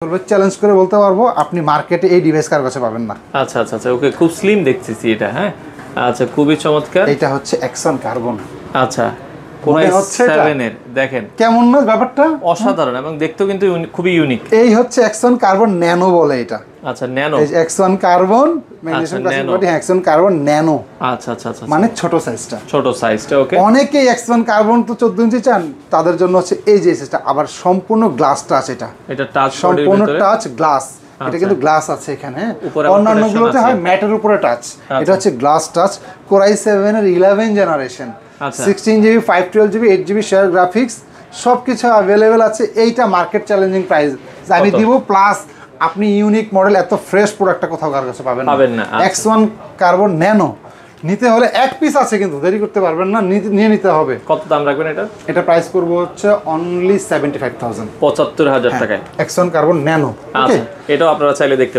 Challenge করে বলতে পারবো আপনি মার্কেটে এই ডিভাইস কার কাছে পাবেন না। আচ্ছা আচ্ছা আচ্ছা, ওকে, খুব স্লিম দেখতেছি এটা। হ্যাঁ আচ্ছা, খুবই চমৎকার। এটা হচ্ছে অ্যাকশন কার্বন। আচ্ছা, কোরাই 7 এর দেখেন কেমন না ব্যাপারটা, অসাধারণ এবং দেখতেও কিন্তু খুবই ইউনিক। এই হচ্ছে অ্যাকশন কার্বন ন্যানো বলে এটা। আচ্ছা, ন্যানো, এই action carbon magnesium classic action carbon nano. আচ্ছা আচ্ছা আচ্ছা, মানে ছোট সাইজটা, ছোট সাইজটা। ওকে, অনেকেই অ্যাকশন কার্বন তো 14 ইঞ্চি চান, তাদের জন্য হচ্ছে এই যে সাইজটা, আবার সম্পূর্ণ গ্লাস টাচ। এটা টাচ, সম্পূর্ণ টাচ গ্লাস। এটা কিন্তু গ্লাস আছে এখানে, অন্যান্যগুলোতে হয় ম্যাটের উপরে টাচ, এটা হচ্ছে গ্লাস টাচ। কোরাই 7 এর 11 generation, 16GB 512GB 8GB share graphics সবকিছু অ্যাভেলেবেল আছে। এইটা মার্কেট চ্যালেঞ্জিং প্রাইস আমি দিব, প্লাস আপনি ইউনিক মডেল এত ফ্রেশ প্রোডাক্টটা কোথাও কার কাছে পাবেন না। X1 কার্বন ন্যানো নিতে হলে এক পিস আছে, কিন্তু দেরি করতে পারবেন না, নিয়ে নিতে হবে। কত দাম রাখবেন এটা? এটা প্রাইস করব হচ্ছে অনলি 75,000, 75,000 টাকায় X1 কার্বন ন্যানো। আচ্ছা, এটাও আপনারা চাইলে দেখতে